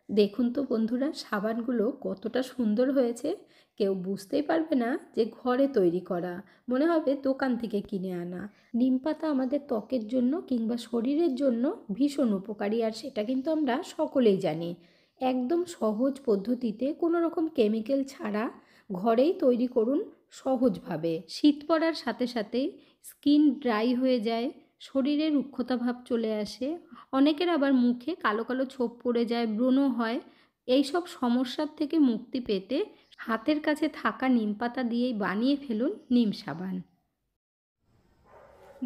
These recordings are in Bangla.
দেখুন তো বন্ধুরা, সাবানগুলো কতটা সুন্দর হয়েছে। কেউ বুঝতেই পারবে না যে ঘরে তৈরি করা, মনে হবে দোকান থেকে কিনে আনা। নিমপাতা আমাদের ত্বকের জন্য কিংবা শরীরের জন্য ভীষণ উপকারী, আর সেটা কিন্তু আমরা সকলেই জানি। একদম সহজ পদ্ধতিতে, কোনো রকম কেমিক্যাল ছাড়া ঘরেই তৈরি করুন সহজভাবে। শীত পড়ার সাথে সাথেই স্কিন ড্রাই হয়ে যায়, শরীরে রুক্ষতা ভাব চলে আসে, অনেকের আবার মুখে কালো কালো ছোপ পড়ে যায়, ব্রণ হয়। এই সব সমস্যার থেকে মুক্তি পেতে হাতের কাছে থাকা নিমপাতা দিয়েই বানিয়ে ফেলুন নিম সাবান।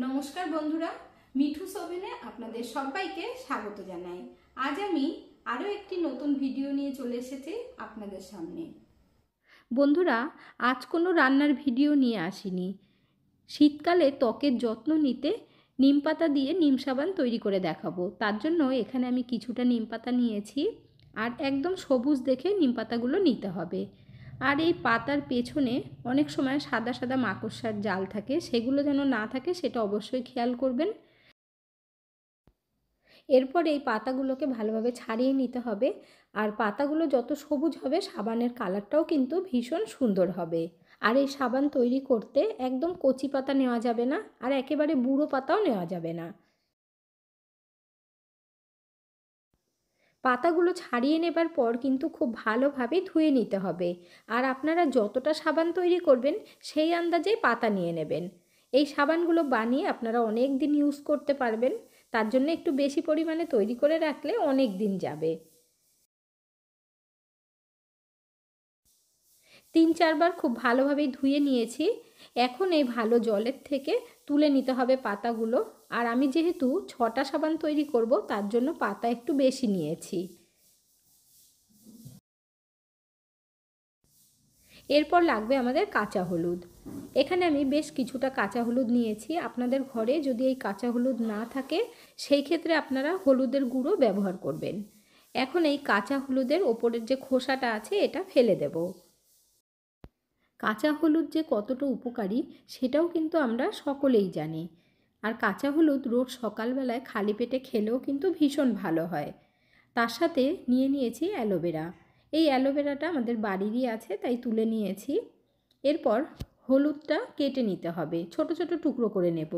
নমস্কার বন্ধুরা, মিঠুস ওভেনে আপনাদের সবাইকে স্বাগত জানাই। আজ আমি আরও একটি নতুন ভিডিও নিয়ে চলে এসেছি আপনাদের সামনে। বন্ধুরা, আজ কোনো রান্নার ভিডিও নিয়ে আসিনি। শীতকালে ত্বকের যত্ন নিতে নিমপাতা দিয়ে নিম সাবান তৈরি করে দেখাবো। তার জন্য এখানে আমি কিছুটা নিমপাতা নিয়েছি, আর একদম সবুজ দেখে নিমপাতাগুলো নিতে হবে। আর এই পাতার পেছনে অনেক সময় সাদা সাদা মাকড়সার জাল থাকে, সেগুলো যেন না থাকে সেটা অবশ্যই খেয়াল করবেন। এরপর এই পাতাগুলোকে ভালোভাবে ছাড়িয়ে নিতে হবে, আর পাতাগুলো যত সবুজ হবে সাবানের কালারটাও কিন্তু ভীষণ সুন্দর হবে। আর এই সাবান তৈরি করতে একদম কচি পাতা নেওয়া যাবে না, আর একেবারে বুড়ো পাতাও নেওয়া যাবে না। পাতাগুলো ছাড়িয়ে নেবার পর কিন্তু খুব ভালোভাবে ধুয়ে নিতে হবে। আর আপনারা যতটা সাবান তৈরি করবেন সেই আন্দাজেই পাতা নিয়ে নেবেন। এই সাবানগুলো বানিয়ে আপনারা অনেক দিন ইউজ করতে পারবেন, তার জন্য একটু বেশি পরিমাণে তৈরি করে রাখলে অনেক দিন যাবে। 3-4 বার খুব ভালোভাবেই ধুয়ে নিয়েছি। এখন এই ভালো জলের থেকে তুলে নিতে হবে পাতাগুলো। আর আমি যেহেতু 6টা সাবান তৈরি করব, তার জন্য পাতা একটু বেশি নিয়েছি। এরপর লাগবে আমাদের কাঁচা হলুদ। এখানে আমি বেশ কিছুটা কাঁচা হলুদ নিয়েছি। আপনাদের ঘরে যদি এই কাঁচা হলুদ না থাকে, সেই ক্ষেত্রে আপনারা হলুদের গুঁড়ো ব্যবহার করবেন। এখন এই কাঁচা হলুদের ওপরের যে খোসাটা আছে এটা ফেলে দেব। কাঁচা হলুদ যে কতটা উপকারী সেটাও কিন্তু আমরা সকলেই জানি। আর কাঁচা হলুদ রোজ সকালবেলায় খালি পেটে খেলেও কিন্তু ভীষণ ভালো হয়। তার সাথে নিয়ে নিয়েছি অ্যালোভেরা। এই অ্যালোভেরাটা আমাদের বাড়িরই আছে, তাই তুলে নিয়েছি। এরপর হলুদটা কেটে নিতে হবে, ছোট ছোট টুকরো করে নেব।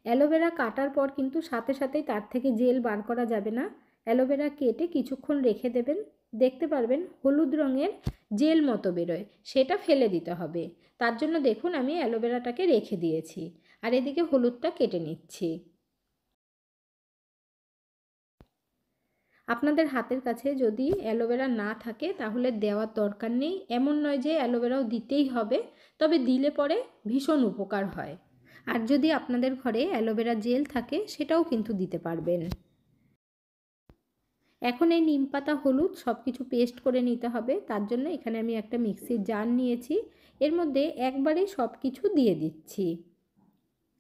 অ্যালোভেরা কাটার পর কিন্তু সাথে সাথেই তার থেকে জেল বার করা যাবে না। অ্যালোভেরা কেটে কিছুক্ষণ রেখে দেবেন, দেখতে পারবেন হলুদ রঙের জেল মতো বেরোয়, সেটা ফেলে দিতে হবে। তার জন্য দেখুন আমি অ্যালোভেরাটাকে রেখে দিয়েছি, আর এদিকে হলুদটা কেটে নিচ্ছি। আপনাদের হাতের কাছে যদি অ্যালোভেরা না থাকে তাহলে দেওয়ার দরকার নেই, এমন নয় যে অ্যালোভেরাও দিতেই হবে, তবে দিলে পরে ভীষণ উপকার হয়। আর যদি আপনাদের ঘরে অ্যালোভেরা জেল থাকে সেটাও কিন্তু দিতে পারবেন। এখন এই নিমপাতা হলুদ সব কিছু পেস্ট করে নিতে হবে। তার জন্য এখানে আমি একটা মিক্সির জার নিয়েছি, এর মধ্যে একবারে সব কিছু দিয়ে দিচ্ছি।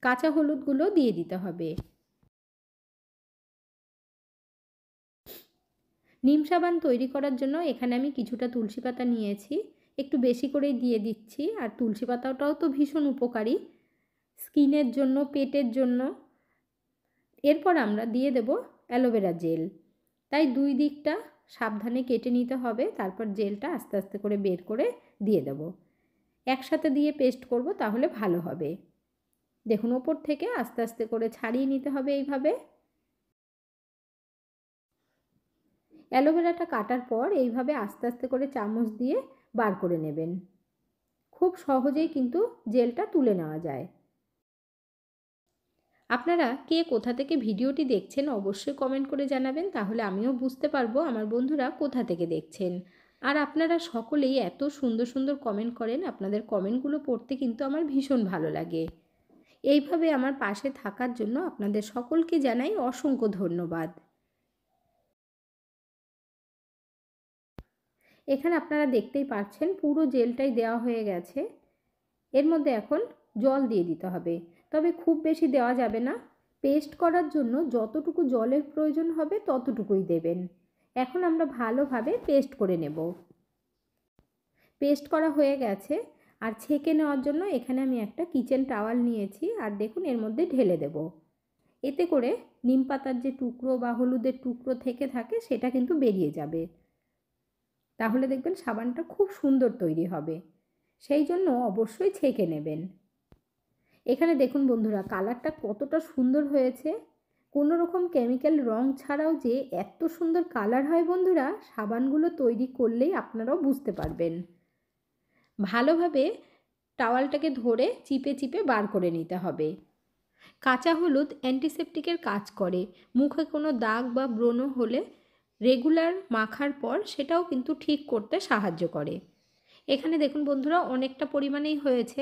কাঁচা হলুদগুলো দিয়ে দিতে হবে। নিম সাবান তৈরি করার জন্য এখানে আমি কিছুটা তুলসী পাতা নিয়েছি, একটু বেশি করেই দিয়ে দিচ্ছি। আর তুলসী পাতাটাও তো ভীষণ উপকারী স্কিনের জন্য, পেটের জন্য। এরপর আমরা দিয়ে দেব অ্যালোভেরা জেল। তাই দুই দিকটা সাবধানে কেটে নিতে হবে, তারপর জেলটা আস্তে আস্তে করে বের করে দিয়ে দেব। একসাথে দিয়ে পেস্ট করব, তাহলে ভালো হবে। দেখুন ওপর থেকে আস্তে আস্তে করে ছাড়িয়ে নিতে হবে এইভাবে। অ্যালোভেরাটা কাটার পর এইভাবে আস্তে আস্তে করে চামচ দিয়ে বার করে নেবেন। খুব সহজেই কিন্তু জেলটা তুলে নেওয়া যায়। আপনারা কে কোথা থেকে ভিডিওটি দেখছেন অবশ্যই কমেন্ট করে জানাবেন, তাহলে আমিও বুঝতে পারবো আমার বন্ধুরা কোথা থেকে দেখছেন। আর আপনারা সকলেই এত সুন্দর সুন্দর কমেন্ট করেন, আপনাদের কমেন্টগুলো পড়তে কিন্তু আমার ভীষণ ভালো লাগে। এইভাবে আমার পাশে থাকার জন্য আপনাদের সকলকে জানাই অসংখ্য ধন্যবাদ। এখানে আপনারা দেখতেই পাচ্ছেন পুরো জেলটাই দেওয়া হয়ে গেছে। এর মধ্যে এখন জল দিয়ে দিতে হবে, তবে খুব বেশি দেওয়া যাবে না। পেস্ট করার জন্য যতটুকু জলের প্রয়োজন হবে ততটুকুই দেবেন। এখন আমরা ভালোভাবে পেস্ট করে নেব। পেস্ট করা হয়ে গেছে। আর ছেঁকে নেওয়ার জন্য এখানে আমি একটা কিচেন টাওয়াল নিয়েছি, আর দেখুন এর মধ্যে ঢেলে দেব। এতে করে নিম পাতার যে টুকরো বা হলুদের টুকরো থেকে থাকে সেটা কিন্তু বেরিয়ে যাবে। তাহলে দেখবেন সাবানটা খুব সুন্দর তৈরি হবে। সেই জন্য অবশ্যই ছেঁকে নেবেন। এখানে দেখুন বন্ধুরা কালারটা কতটা সুন্দর হয়েছে। কোনো রকম কেমিক্যাল রং ছাড়াও যে এত সুন্দর কালার হয় বন্ধুরা, সাবানগুলো তৈরি করলেই আপনারাও বুঝতে পারবেন। ভালোভাবে টাওয়ালটাকে ধরে চিপে চিপে বার করে নিতে হবে। কাঁচা হলুদ অ্যান্টিসেপটিকের কাজ করে। মুখে কোনো দাগ বা ব্রণ হলে রেগুলার মাখার পর সেটাও কিন্তু ঠিক করতে সাহায্য করে। এখানে দেখুন বন্ধুরা অনেকটা পরিমাণেই হয়েছে।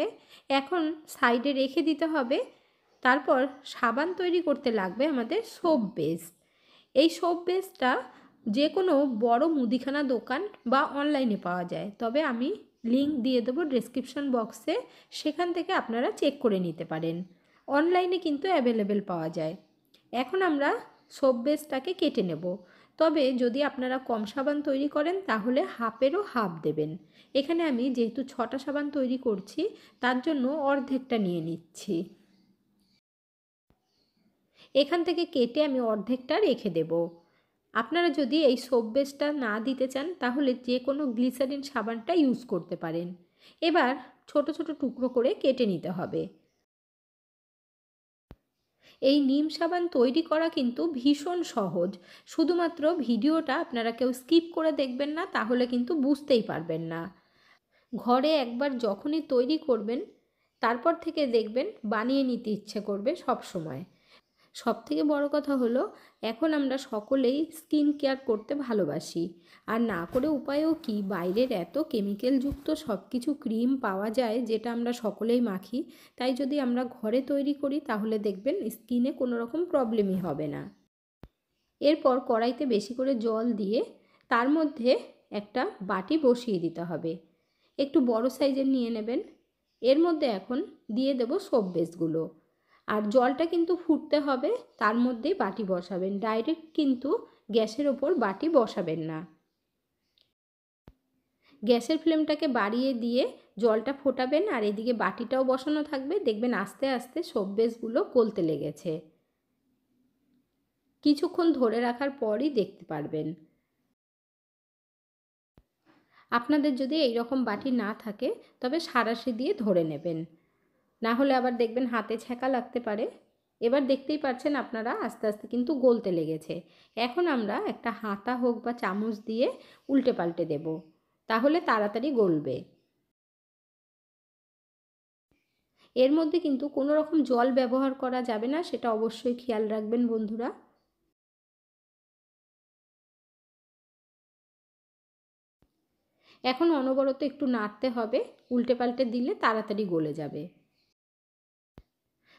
এখন সাইডে রেখে দিতে হবে। তারপর সাবান তৈরি করতে লাগবে আমাদের সোপ বেস। এই সোপ বেসটা যে কোনো বড় মুদিখানা দোকান বা অনলাইনে পাওয়া যায়, তবে আমি লিঙ্ক দিয়ে দেবো ডেসক্রিপশন বক্সে, সেখান থেকে আপনারা চেক করে নিতে পারেন। অনলাইনে কিন্তু অ্যাভেলেবেল পাওয়া যায়। এখন আমরা সোপ বেসটাকে কেটে নেব। তবে যদি আপনারা কম সাবান তৈরি করেন তাহলে হাফেরও হাফ দেবেন। এখানে আমি যেহেতু 6টা সাবান তৈরি করছি তার জন্য অর্ধেকটা নিয়ে নিচ্ছি। এখান থেকে কেটে আমি অর্ধেকটা রেখে দেব। আপনারা যদি এই সোপ বেসটা না দিতে চান তাহলে যে কোনো গ্লিসারিন সাবানটা ইউজ করতে পারেন। এবার ছোট ছোট টুকরো করে কেটে নিতে হবে। এই নিম সাবান তৈরি করা কিন্তু ভীষণ সহজ। শুধুমাত্র ভিডিওটা আপনারা কেউ স্কিপ করে দেখবেন না, তাহলে কিন্তু বুঝতেই পারবেন না। ঘরে একবার যখনই তৈরি করবেন তারপর থেকে দেখবেন বানিয়ে নিতে ইচ্ছে করবে সব সময়। সবথেকে বড় কথা হলো এখন আমরা সকলেই স্কিন কেয়ার করতে ভালোবাসি। আর না করে উপায়ও কি, বাইরের এত কেমিক্যালযুক্ত সব কিছু ক্রিম পাওয়া যায় যেটা আমরা সকলেই মাখি। তাই যদি আমরা ঘরে তৈরি করি তাহলে দেখবেন স্কিনে কোনো রকম প্রবলেমই হবে না। এরপর কড়াইতে বেশি করে জল দিয়ে তার মধ্যে একটা বাটি বসিয়ে দিতে হবে। একটু বড় সাইজের নিয়ে নেবেন। এর মধ্যে এখন দিয়ে দেব সোপ বেসগুলো। আর জলটা কিন্তু ফুটতে হবে, তার মধ্যেই বাটি বসাবেন। ডাইরেক্ট কিন্তু গ্যাসের ওপর বাটি বসাবেন না। গ্যাসের ফ্লেমটাকে বাড়িয়ে দিয়ে জলটা ফোটাবেন আর এদিকে বাটিটাও বসানো থাকবে। দেখবেন আস্তে আস্তে সোপ বেসগুলো গলতে লেগেছে। কিছুক্ষণ ধরে রাখার পরই দেখতে পারবেন। আপনাদের যদি এই রকম বাটি না থাকে তবে সাঁড়াশি দিয়ে ধরে নেবেন, না হলে আবার দেখবেন হাতে ছ্যাঁকা লাগতে পারে। এবার দেখতেই পাচ্ছেন আপনারা আস্তে আস্তে কিন্তু গলতে লেগেছে। এখন আমরা একটা হাতা হোক বা চামচ দিয়ে উল্টে পাল্টে দেব, তাহলে তাড়াতাড়ি গলবে। এর মধ্যে কিন্তু কোনো রকম জল ব্যবহার করা যাবে না, সেটা অবশ্যই খেয়াল রাখবেন বন্ধুরা। এখন অনবরত একটু নাড়তে হবে, উল্টে পাল্টে দিলে তাড়াতাড়ি গলে যাবে।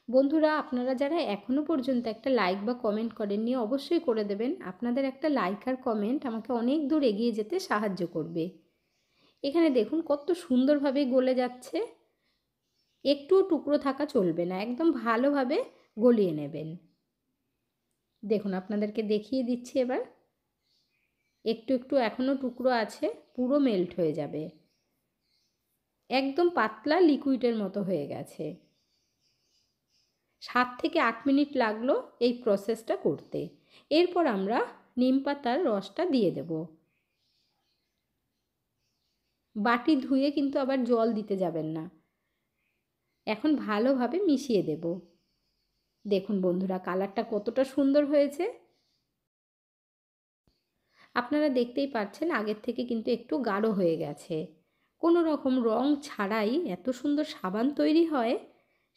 বন্ধুরা আপনারা যারা এখনও পর্যন্ত একটা লাইক বা কমেন্ট করেননি অবশ্যই করে দেবেন। আপনাদের একটা লাইক আর কমেন্ট আমাকে অনেক দূর এগিয়ে যেতে সাহায্য করবে। এখানে দেখুন কত সুন্দরভাবে গলে যাচ্ছে। একটুও টুকরো থাকা চলবে না, একদম ভালোভাবে গলিয়ে নেবেন। দেখুন আপনাদেরকে দেখিয়ে দিচ্ছি এবার। একটু একটু এখনও টুকরো আছে, পুরো মেল্ট হয়ে যাবে। একদম পাতলা লিকুইডের মতো হয়ে গেছে। 7 থেকে 8 মিনিট লাগলো এই প্রসেসটা করতে। এরপর আমরা নিম পাতার রসটা দিয়ে দেব। বাটি ধুয়ে কিন্তু আবার জল দিতে যাবেন না। এখন ভালোভাবে মিশিয়ে দেব। দেখুন বন্ধুরা কালারটা কতটা সুন্দর হয়েছে। আপনারা দেখতেই পাচ্ছেন আগের থেকে কিন্তু একটু গাঢ় হয়ে গেছে। কোনো রকম রং ছাড়াই এত সুন্দর সাবান তৈরি হয়,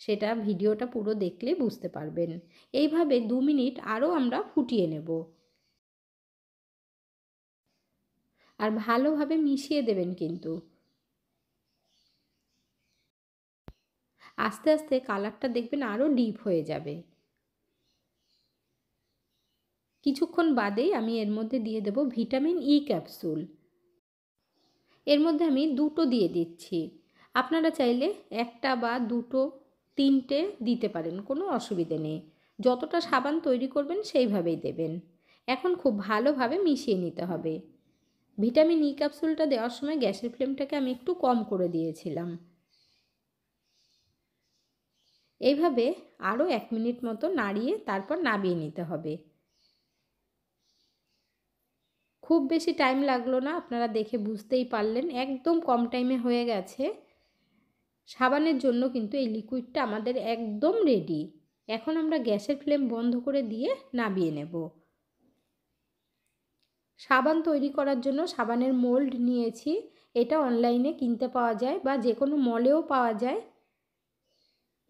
সেটা ভিডিওটা পুরো দেখলে বুঝতে পারবেন। এইভাবে 2 মিনিট আরও আমরা ফুটিয়ে নেব। আর ভালোভাবে মিশিয়ে দেবেন কিন্তু। আস্তে আস্তে কালারটা দেখবেন আরও ডিপ হয়ে যাবে। কিছুক্ষণ বাদেই আমি এর মধ্যে দিয়ে দেব ভিটামিন ই ক্যাপসুল। এর মধ্যে আমি 2টো দিয়ে দিচ্ছি। আপনারা চাইলে 1টা বা 2টো 3টে দিতে পারেন, কোনো অসুবিধে নেই। যতটা সাবান তৈরি করবেন সেইভাবেই দেবেন। এখন খুব ভালোভাবে মিশিয়ে নিতে হবে। ভিটামিন ই ক্যাপসুলটা দেওয়ার সময় গ্যাসের ফ্লেমটাকে আমি একটু কম করে দিয়েছিলাম। এইভাবে আরও 1 মিনিট মতো নাড়িয়ে তারপর নামিয়ে নিতে হবে। খুব বেশি টাইম লাগলো না, আপনারা দেখে বুঝতেই পারলেন একদম কম টাইমে হয়ে গেছে। সাবানের জন্য কিন্তু এই লিকুইডটা আমাদের একদম রেডি। এখন আমরা গ্যাসের ফ্লেম বন্ধ করে দিয়ে নামিয়ে নেব। সাবান তৈরি করার জন্য সাবানের মোল্ড নিয়েছি। এটা অনলাইনে কিনতে পাওয়া যায় বা যে কোনো মলেও পাওয়া যায়।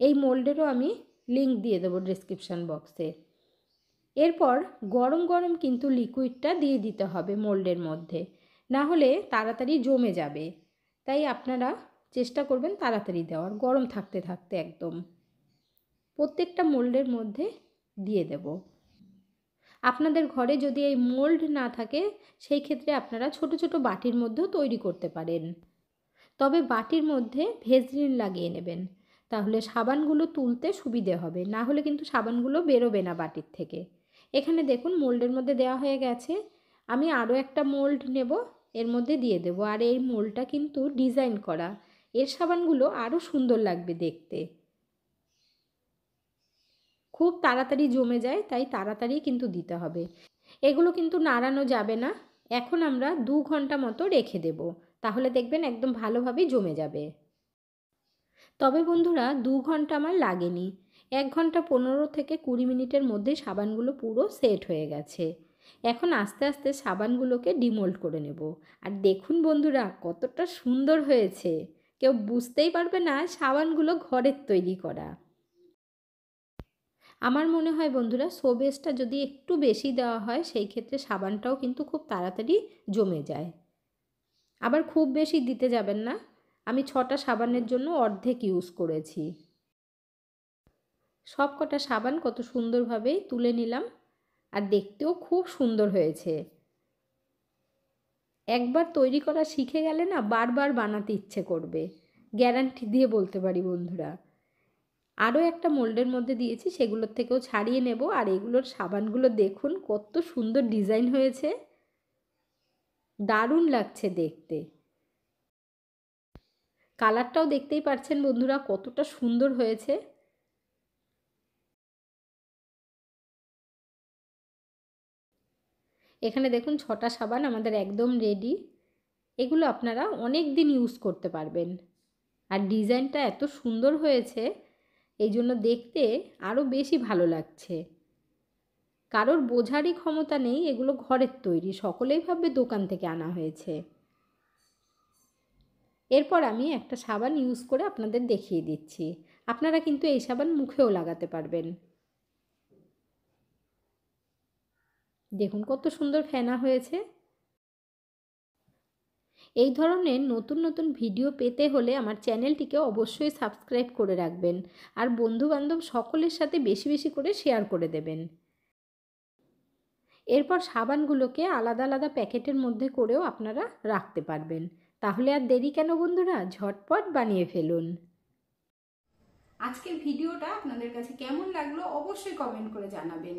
এই মোল্ডেরও আমি লিংক দিয়ে দেবো ডেসক্রিপশান বক্সে। এরপর গরম গরম কিন্তু লিকুইডটা দিয়ে দিতে হবে মোল্ডের মধ্যে, না হলে তাড়াতাড়ি জমে যাবে। তাই আপনারা চেষ্টা করবেন তাড়াতাড়ি দেওয়ার, গরম থাকতে থাকতে একদম। প্রত্যেকটা মোল্ডের মধ্যে দিয়ে দেব। আপনাদের ঘরে যদি এই মোল্ড না থাকে সেই ক্ষেত্রে আপনারা ছোট ছোট বাটির মধ্যেও তৈরি করতে পারেন। তবে বাটির মধ্যে ভেজলিন লাগিয়ে নেবেন, তাহলে সাবানগুলো তুলতে সুবিধে হবে, না হলে কিন্তু সাবানগুলো বেরোবে না বাটির থেকে। এখানে দেখুন মোল্ডের মধ্যে দেওয়া হয়ে গেছে। আমি আরও একটা মোল্ড নেব, এর মধ্যে দিয়ে দেব। আর এই মোল্ডটা কিন্তু ডিজাইন করা, এর সাবানগুলো আরও সুন্দর লাগবে দেখতে। খুব তাড়াতাড়ি জমে যায়, তাই তাড়াতাড়ি কিন্তু দিতে হবে। এগুলো কিন্তু নাড়ানো যাবে না। এখন আমরা 2 ঘন্টা মতো রেখে দেব, তাহলে দেখবেন একদম ভালোভাবেই জমে যাবে। তবে বন্ধুরা 2 ঘন্টা আমার লাগেনি, 1 ঘন্টা 15 থেকে 20 মিনিটের মধ্যে সাবানগুলো পুরো সেট হয়ে গেছে। এখন আস্তে আস্তে সাবানগুলোকে ডিমোল্ড করে নেব। আর দেখুন বন্ধুরা কতটা সুন্দর হয়েছে, কেউ বুঝতেই পারবে না সাবানগুলো ঘরের তৈরি করা। আমার মনে হয় বন্ধুরা সোবেসটা যদি একটু বেশি দেওয়া হয় সেই ক্ষেত্রে সাবানটাও কিন্তু খুব তাড়াতাড়ি জমে যায়। আবার খুব বেশি দিতে যাবেন না, আমি 6টা সাবানের জন্য অর্ধেক ইউজ করেছি। সব কটা সাবান কত সুন্দরভাবেই তুলে নিলাম, আর দেখতেও খুব সুন্দর হয়েছে। একবার তৈরি করা শিখে গেলে না বারবার বানাতে ইচ্ছে করবে, গ্যারান্টি দিয়ে বলতে পারি বন্ধুরা। আরও একটা মোল্ডের মধ্যে দিয়েছি, সেগুলোর থেকেও ছাড়িয়ে নেব। আর এগুলোর সাবানগুলো দেখুন কত সুন্দর ডিজাইন হয়েছে, দারুণ লাগছে দেখতে। কালারটাও দেখতেই পাচ্ছেন বন্ধুরা কতটা সুন্দর হয়েছে। এখানে দেখুন 6টা সাবান আমাদের একদম রেডি। এগুলো আপনারা অনেক দিন ইউজ করতে পারবেন। আর ডিজাইনটা এত সুন্দর হয়েছে, এই জন্য দেখতে আরও বেশি ভালো লাগছে। কারোর বোঝারই ক্ষমতা নেই এগুলো ঘরের তৈরি, সকলেই ভাববে দোকান থেকে আনা হয়েছে। এরপর আমি একটা সাবান ইউজ করে আপনাদের দেখিয়ে দিচ্ছি। আপনারা কিন্তু এই সাবান মুখেও লাগাতে পারবেন। দেখুন কত সুন্দর ফেনা হয়েছে। এই ধরনের নতুন নতুন ভিডিও পেতে হলে আমার চ্যানেলটিকে অবশ্যই সাবস্ক্রাইব করে রাখবেন, আর বন্ধুবান্ধব সকলের সাথে বেশি বেশি করে শেয়ার করে দেবেন। এরপর সাবানগুলোকে আলাদা আলাদা প্যাকেটের মধ্যে করেও আপনারা রাখতে পারবেন। তাহলে আর দেরি কেন বন্ধুরা, ঝটপট বানিয়ে ফেলুন। আজকের ভিডিওটা আপনাদের কাছে কেমন লাগলো অবশ্যই কমেন্ট করে জানাবেন।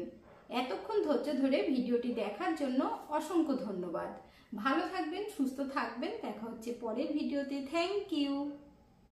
এতক্ষণ ধৈর্য ধরে ভিডিওটি দেখার জন্য অসংখ্য ধন্যবাদ। ভালো থাকবেন, সুস্থ থাকবেন, দেখা হচ্ছে পরের ভিডিওতে। Thank you.